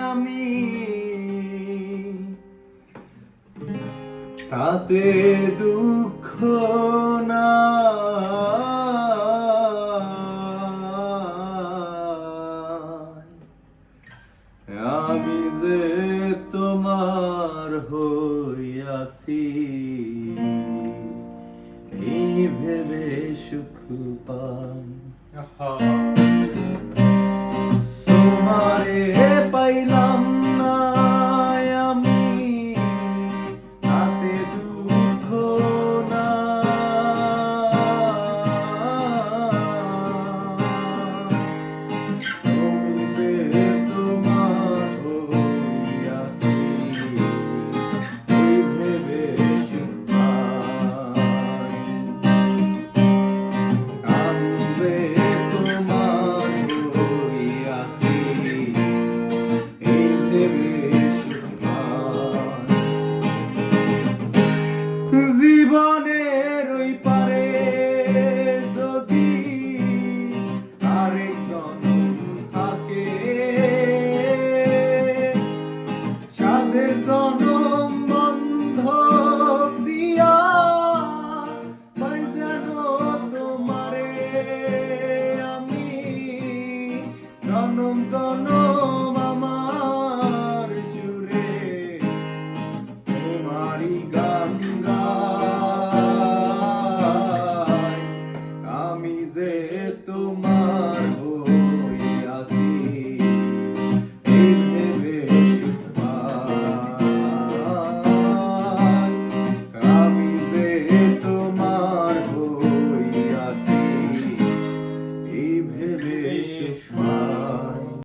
আমি তাতে দুঃখ না আমি যে তোমার হইয়াছি এই ভেবে সুখ পাই তোমারে পাইলাম না আমি তাতে দুঃখ না তুমি যে তোমার হইয়াছি এই ভেবে সুখ পাই আমি যে তোমার হইয়াছি এই ভেবে সুখ পাই জীবনের ওই পারে যদি আরেক জনম থাকে সাধে জনম বন্ধক দিয়া পাই যেন তোমারে আমি জনম জনম